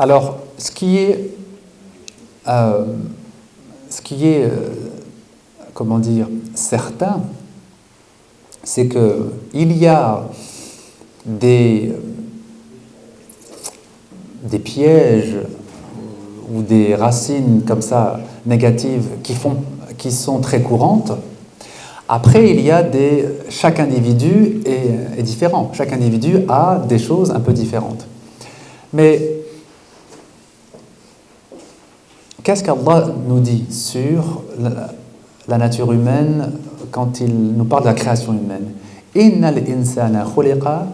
Alors, ce qui est comment dire, certain, c'est qu'il y a des pièges ou des racines comme ça négatives qui sont très courantes. Après, il y a chaque individu est différent. Chaque individu a des choses un peu différentes. Mais qu'est-ce qu'Allah nous dit sur la nature humaine quand il nous parle de la création humaine? Innal insana khuliqa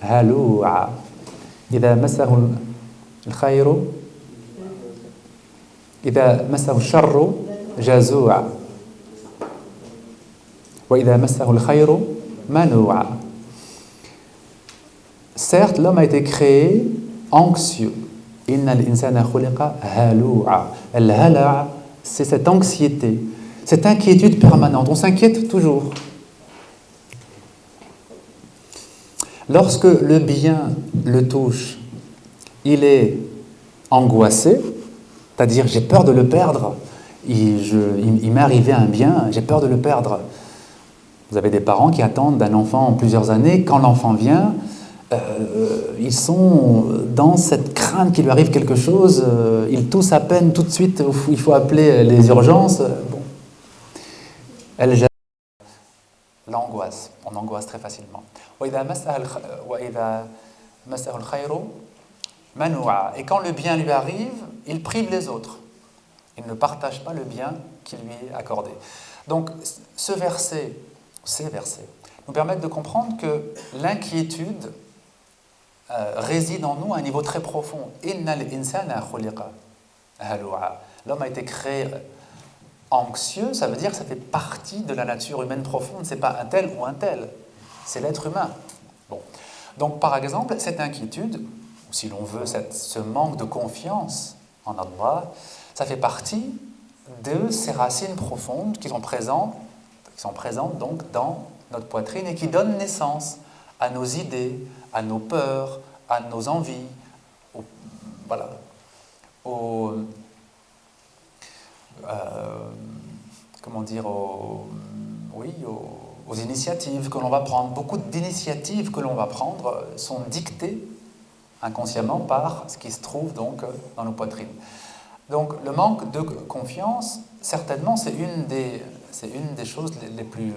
halu'a. Idha massahu al-khayru idha massahu al-sharru jazu'a. Wa idha massahu al-khayru manu'a. Certes, l'homme a été créé anxieux. Innal insana khuliqa halu'a. Al-hala', c'est cette anxiété, cette inquiétude permanente. On s'inquiète toujours. Lorsque le bien le touche, il est angoissé, c'est-à-dire j'ai peur de le perdre. Il m'est arrivé un bien, j'ai peur de le perdre. Vous avez des parents qui attendent d'un enfant plusieurs années. Quand l'enfant vient, ils sont dans cette crainte qu'il lui arrive quelque chose. Ils toussent à peine, tout de suite, il faut appeler les urgences. Bon. Elle gère l'angoisse. On angoisse très facilement. Et quand le bien lui arrive, il prive les autres. Il ne partage pas le bien qui lui est accordé. Donc, ces versets nous permettent de comprendre que l'inquiétude réside en nous à un niveau très profond. Innal insana khuliqa halu'a. L'homme a été créé anxieux, ça veut dire que ça fait partie de la nature humaine profonde. C'est pas un tel ou un tel, c'est l'être humain. Bon. Donc, par exemple, cette inquiétude, ou si l'on veut, ce manque de confiance en Allah, ça fait partie de ces racines profondes qui sont présentes donc dans notre poitrine et qui donnent naissance à nos idées, à nos peurs, à nos envies, aux initiatives que l'on va prendre. Beaucoup d'initiatives que l'on va prendre sont dictées inconsciemment par ce qui se trouve donc dans nos poitrines. Donc le manque de confiance, certainement, c'est une des choses les plus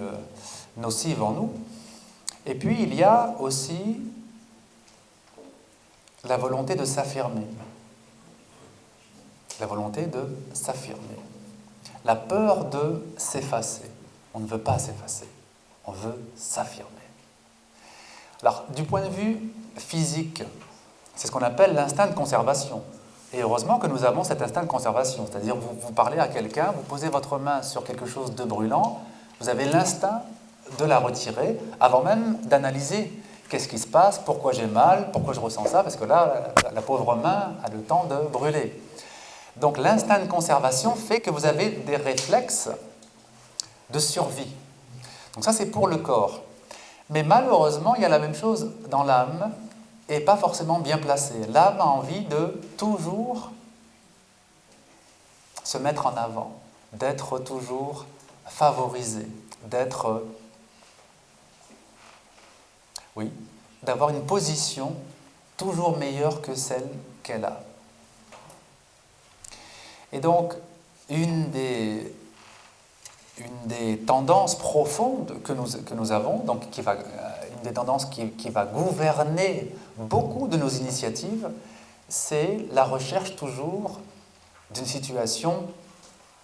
nocives en nous. Et puis il y a aussi la volonté de s'affirmer. La volonté de s'affirmer. La peur de s'effacer. On ne veut pas s'effacer. On veut s'affirmer. Alors, du point de vue physique, c'est ce qu'on appelle l'instinct de conservation. Et heureusement que nous avons cet instinct de conservation. C'est-à-dire, vous parlez à quelqu'un, vous posez votre main sur quelque chose de brûlant, vous avez l'instinct de la retirer avant même d'analyser qu'est-ce qui se passe, pourquoi j'ai mal, pourquoi je ressens ça, parce que là, la pauvre main a le temps de brûler. Donc l'instinct de conservation fait que vous avez des réflexes de survie. Donc ça, c'est pour le corps. Mais malheureusement, il y a la même chose dans l'âme, et pas forcément bien placée. L'âme a envie de toujours se mettre en avant, d'être toujours favorisée, d'avoir une position toujours meilleure que celle qu'elle a. Et donc, une des tendances profondes que nous avons, donc une des tendances qui va gouverner beaucoup de nos initiatives, c'est la recherche toujours d'une situation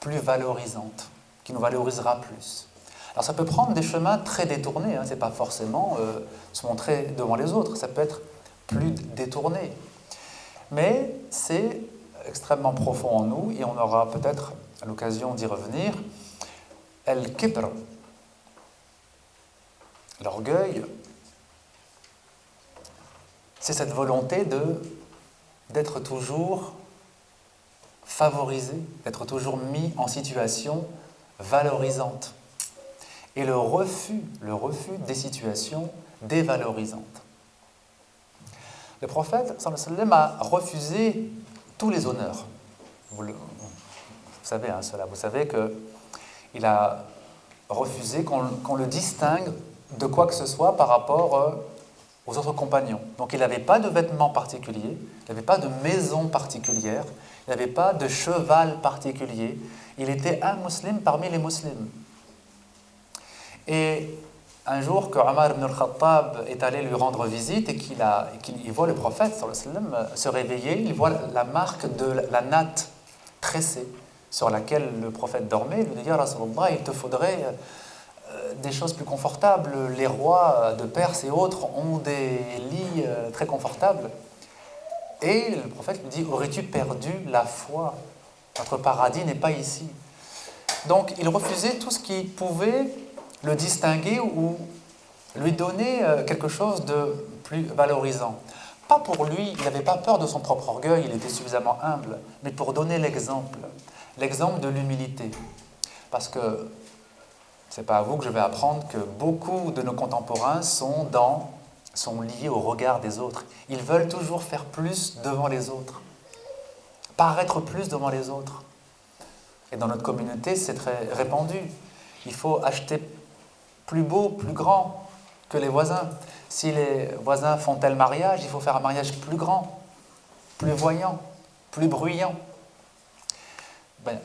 plus valorisante, qui nous valorisera plus. Alors ça peut prendre des chemins très détournés, c'est pas forcément se montrer devant les autres, ça peut être plus détourné. Mais c'est extrêmement profond en nous, et on aura peut-être l'occasion d'y revenir. Al-Kibr, l'orgueil, c'est cette volonté d'être toujours favorisé, d'être toujours mis en situation valorisante. Et le refus des situations dévalorisantes. Le prophète sallallahu alayhi wa sallam a refusé tous les honneurs. Vous savez cela, vous savez qu'il a refusé qu'on le distingue de quoi que ce soit par rapport aux autres compagnons. Donc il n'avait pas de vêtements particuliers, il n'avait pas de maison particulière, il n'avait pas de cheval particulier. Il était un musulman parmi les musulmans. Et un jour que Omar ibn al-Khattab est allé lui rendre visite et qu'il voit le prophète sallallahu alayhi wa sallam se réveiller, il voit la marque de la natte tressée sur laquelle le prophète dormait. Il lui dit « Ya Rasulallah, il te faudrait des choses plus confortables. Les rois de Perse et autres ont des lits très confortables. » Et le prophète lui dit « Aurais-tu perdu la foi? Notre paradis n'est pas ici. » Donc il refusait tout ce qui pouvait le distinguer ou lui donner quelque chose de plus valorisant. Pas pour lui, il n'avait pas peur de son propre orgueil, il était suffisamment humble, mais pour donner l'exemple de l'humilité. Parce que ce n'est pas à vous que je vais apprendre que beaucoup de nos contemporains sont liés au regard des autres. Ils veulent toujours faire plus devant les autres, paraître plus devant les autres. Et dans notre communauté, c'est très répandu. Il faut acheter plus beau, plus grand que les voisins. Si les voisins font tel mariage, il faut faire un mariage plus grand, plus voyant, plus bruyant.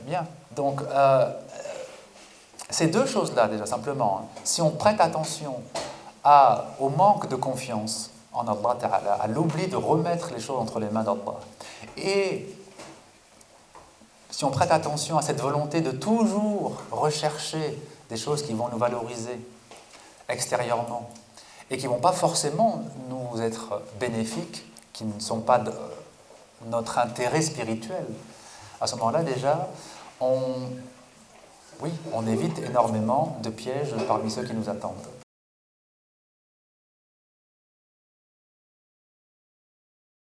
Bien. Donc, ces deux choses-là, déjà, simplement, si on prête attention au manque de confiance en Allah Ta'ala, à l'oubli de remettre les choses entre les mains d'Allah, et si on prête attention à cette volonté de toujours rechercher des choses qui vont nous valoriser extérieurement et qui ne vont pas forcément nous être bénéfiques, qui ne sont pas de notre intérêt spirituel, à ce moment-là déjà, on évite énormément de pièges parmi ceux qui nous attendent.